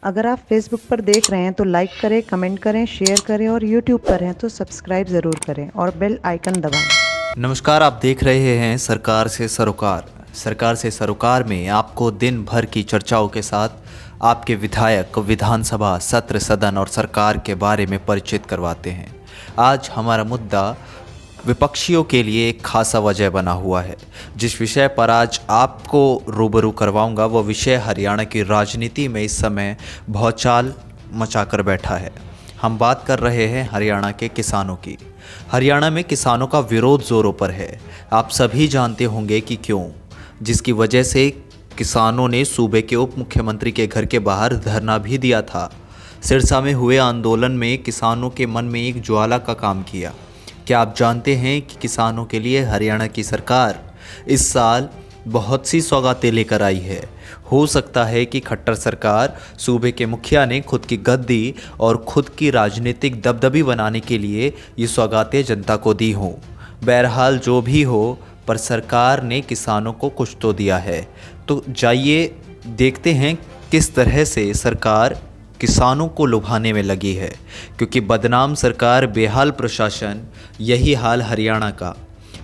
अगर आप फेसबुक पर देख रहे हैं तो लाइक करें, कमेंट करें, शेयर करें और यूट्यूब पर हैं तो सब्सक्राइब ज़रूर करें और बेल आइकन दबाएं। नमस्कार, आप देख रहे हैं सरकार से सरोकार। सरकार से सरोकार में आपको दिन भर की चर्चाओं के साथ आपके विधायक विधानसभा सत्र, सदन और सरकार के बारे में परिचित करवाते हैं। आज हमारा मुद्दा विपक्षियों के लिए एक खासा वजह बना हुआ है। जिस विषय पर आज आपको रूबरू करवाऊंगा वो विषय हरियाणा की राजनीति में इस समय भौचाल मचाकर बैठा है। हम बात कर रहे हैं हरियाणा के किसानों की। हरियाणा में किसानों का विरोध जोरों पर है। आप सभी जानते होंगे कि क्यों, जिसकी वजह से किसानों ने सूबे के उप मुख्यमंत्री के घर के बाहर धरना भी दिया था। सिरसा में हुए आंदोलन में किसानों के मन में एक ज्वाला का काम किया। क्या आप जानते हैं कि किसानों के लिए हरियाणा की सरकार इस साल बहुत सी सौगातें लेकर आई है। हो सकता है कि खट्टर सरकार सूबे के मुखिया ने खुद की गद्दी और खुद की राजनीतिक दबदबी बनाने के लिए ये सौगातें जनता को दी हों। बहरहाल जो भी हो, पर सरकार ने किसानों को कुछ तो दिया है। तो जाइए देखते हैं किस तरह से सरकार किसानों को लुभाने में लगी है, क्योंकि बदनाम सरकार, बेहाल प्रशासन, यही हाल हरियाणा का।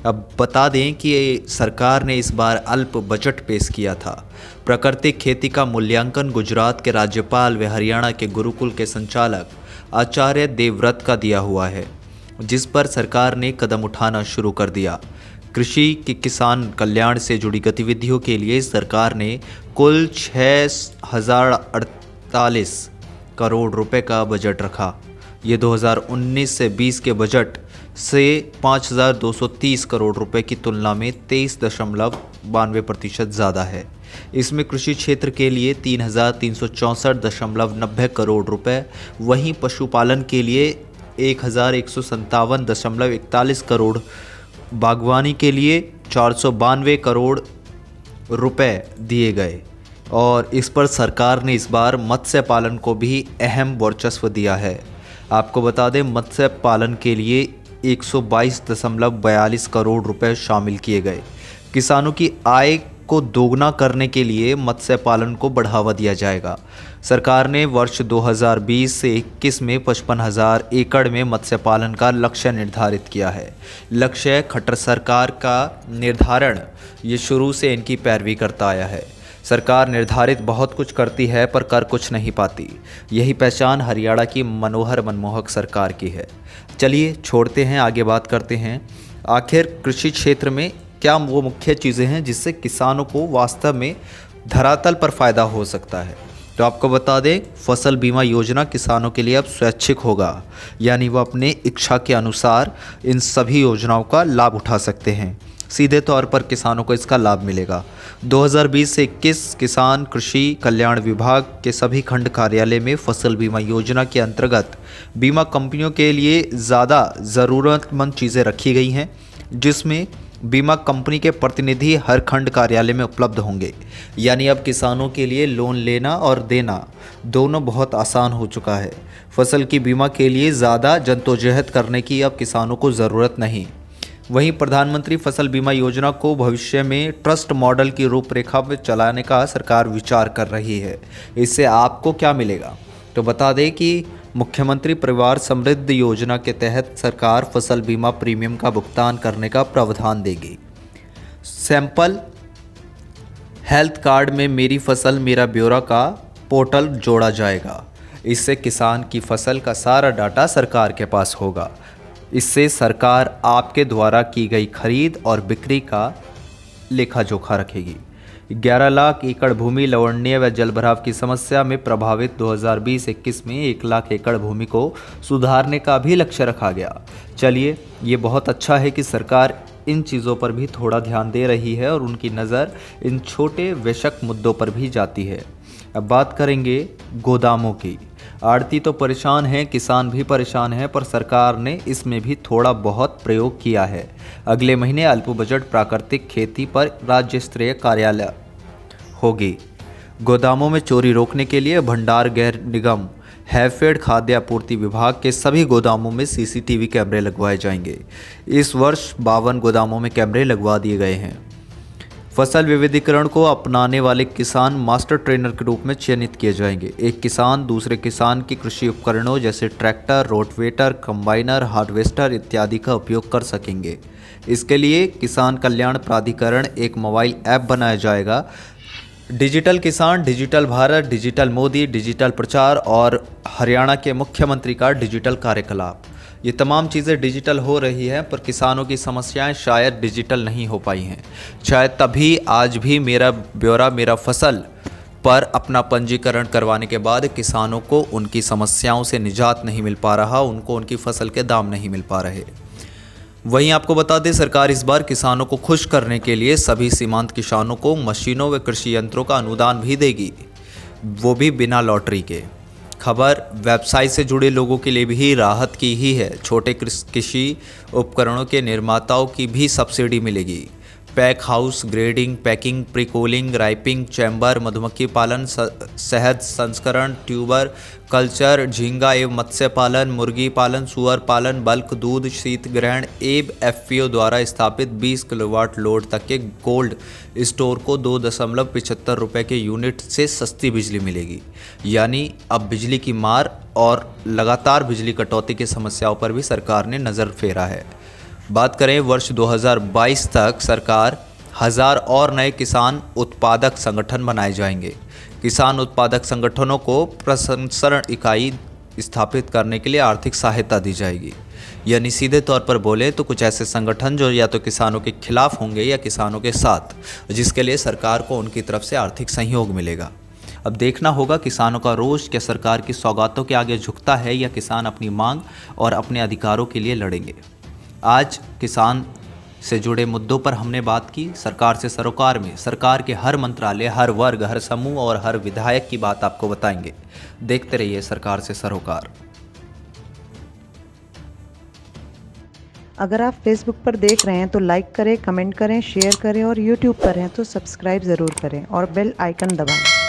अब बता दें कि सरकार ने इस बार अल्प बजट पेश किया था। प्राकृतिक खेती का मूल्यांकन गुजरात के राज्यपाल व हरियाणा के गुरुकुल के संचालक आचार्य देवव्रत का दिया हुआ है, जिस पर सरकार ने कदम उठाना शुरू कर दिया। कृषि की किसान कल्याण से जुड़ी गतिविधियों के लिए सरकार ने कुल 6,048 करोड़ रुपए का बजट रखा। ये 2019 से 20 के बजट से 5,230 करोड़ रुपए की तुलना में 23.92% ज़्यादा है। इसमें कृषि क्षेत्र के लिए 3,364.90 करोड़ रुपए, वहीं पशुपालन के लिए 1,157.41 करोड़, बागवानी के लिए 492 करोड़ रुपए दिए गए। और इस पर सरकार ने इस बार मत्स्य पालन को भी अहम वर्चस्व दिया है। आपको बता दें, मत्स्य पालन के लिए 122.42 करोड़ रुपए शामिल किए गए। किसानों की आय को दोगुना करने के लिए मत्स्य पालन को बढ़ावा दिया जाएगा। सरकार ने वर्ष 2020 से 21 में 55,000 एकड़ में मत्स्य पालन का लक्ष्य निर्धारित किया है। लक्ष्य खट्टर सरकार का निर्धारण ये शुरू से इनकी पैरवी करता आया है। सरकार निर्धारित बहुत कुछ करती है पर कर कुछ नहीं पाती। यही पहचान हरियाणा की मनोहर मनमोहक सरकार की है। चलिए छोड़ते हैं, आगे बात करते हैं। आखिर कृषि क्षेत्र में क्या वो मुख्य चीज़ें हैं जिससे किसानों को वास्तव में धरातल पर फ़ायदा हो सकता है। तो आपको बता दें, फसल बीमा योजना किसानों के लिए अब स्वैच्छिक होगा, यानी वो अपने इच्छा के अनुसार इन सभी योजनाओं का लाभ उठा सकते हैं। सीधे तौर पर किसानों को इसका लाभ मिलेगा। 2020 से 21 किसान कृषि कल्याण विभाग के सभी खंड कार्यालय में फसल बीमा योजना के अंतर्गत बीमा कंपनियों के लिए ज़्यादा ज़रूरतमंद चीज़ें रखी गई हैं, जिसमें बीमा कंपनी के प्रतिनिधि हर खंड कार्यालय में उपलब्ध होंगे। यानी अब किसानों के लिए लोन लेना और देना दोनों बहुत आसान हो चुका है। फसल की बीमा के लिए ज़्यादा जद्दोजहद करने की अब किसानों को ज़रूरत नहीं। वहीं प्रधानमंत्री फसल बीमा योजना को भविष्य में ट्रस्ट मॉडल की रूपरेखा में चलाने का सरकार विचार कर रही है। इससे आपको क्या मिलेगा, तो बता दें कि मुख्यमंत्री परिवार समृद्धि योजना के तहत सरकार फसल बीमा प्रीमियम का भुगतान करने का प्रावधान देगी। सैंपल हेल्थ कार्ड में मेरी फसल मेरा ब्यौरा का पोर्टल जोड़ा जाएगा। इससे किसान की फसल का सारा डाटा सरकार के पास होगा। इससे सरकार आपके द्वारा की गई खरीद और बिक्री का लेखा जोखा रखेगी। 11 लाख एकड़ भूमि लवणीय व जलभराव की समस्या में प्रभावित 2020-21 में 1 लाख एकड़ भूमि को सुधारने का भी लक्ष्य रखा गया। चलिए, ये बहुत अच्छा है कि सरकार इन चीज़ों पर भी थोड़ा ध्यान दे रही है और उनकी नज़र इन छोटे बेशक मुद्दों पर भी जाती है। अब बात करेंगे गोदामों की। आड़ती तो परेशान हैं, किसान भी परेशान हैं, पर सरकार ने इसमें भी थोड़ा बहुत प्रयोग किया है। अगले महीने अल्प बजट प्राकृतिक खेती पर राज्य स्तरीय कार्यालय होगी। गोदामों में चोरी रोकने के लिए भंडार गृह निगम, हैफेड, खाद्य आपूर्ति विभाग के सभी गोदामों में सीसीटीवी कैमरे लगवाए जाएंगे। इस वर्ष 52 गोदामों में कैमरे लगवा दिए गए हैं। फसल विविधीकरण को अपनाने वाले किसान मास्टर ट्रेनर के रूप में चयनित किए जाएंगे। एक किसान दूसरे किसान की कृषि उपकरणों जैसे ट्रैक्टर, रोटवेटर, कंबाइनर, हार्वेस्टर इत्यादि का उपयोग कर सकेंगे। इसके लिए किसान कल्याण प्राधिकरण एक मोबाइल ऐप बनाया जाएगा। डिजिटल किसान, digital Bharat, digital Modi, digital प्रचार और हरियाणा के मुख्यमंत्री का डिजिटल कार्यकलाप, ये तमाम चीज़ें डिजिटल हो रही हैं, पर किसानों की समस्याएं शायद डिजिटल नहीं हो पाई हैं। शायद तभी आज भी मेरा ब्यौरा मेरा फसल पर अपना पंजीकरण करवाने के बाद किसानों को उनकी समस्याओं से निजात नहीं मिल पा रहा, उनको उनकी फसल के दाम नहीं मिल पा रहे। वहीं आपको बता दें, सरकार इस बार किसानों को खुश करने के लिए सभी सीमांत किसानों को मशीनों व कृषि यंत्रों का अनुदान भी देगी, वो भी बिना लॉटरी के। खबर व्यवसाय से जुड़े लोगों के लिए भी राहत की ही है। छोटे कृषि उपकरणों के निर्माताओं की भी सब्सिडी मिलेगी। Pack house, grading, packing, pre cooling, ripening, chamber, मधुमक्खी पालन, शहद संस्करण, ट्यूबर कल्चर, झींगा एवं मत्स्य पालन, मुर्गी पालन, सुअर पालन, बल्क दूध, शीत ग्रहण एवं एफपीओ द्वारा स्थापित 20 किलोवाट लोड तक के कोल्ड स्टोर को 2.75 रुपये के यूनिट से सस्ती बिजली मिलेगी। यानी अब बिजली की मार और लगातार बिजली कटौती की समस्याओं पर भी सरकार ने नज़र फेरा है। बात करें वर्ष 2022 तक सरकार 1000 और नए किसान उत्पादक संगठन बनाए जाएंगे। किसान उत्पादक संगठनों को प्रसंस्करण इकाई स्थापित करने के लिए आर्थिक सहायता दी जाएगी। यानी सीधे तौर पर बोले तो कुछ ऐसे संगठन जो या तो किसानों के खिलाफ होंगे या किसानों के साथ, जिसके लिए सरकार को उनकी तरफ से आर्थिक सहयोग मिलेगा। अब देखना होगा किसानों का रोष क्या सरकार की सौगातों के आगे झुकता है या किसान अपनी मांग और अपने अधिकारों के लिए लड़ेंगे। आज किसान से जुड़े मुद्दों पर हमने बात की। सरकार से सरोकार में सरकार के हर मंत्रालय, हर वर्ग, हर समूह और हर विधायक की बात आपको बताएंगे। देखते रहिए सरकार से सरोकार। अगर आप फेसबुक पर देख रहे हैं तो लाइक करें, कमेंट करें, शेयर करें और यूट्यूब पर हैं तो सब्सक्राइब ज़रूर करें और बेल आइकन दबाएं।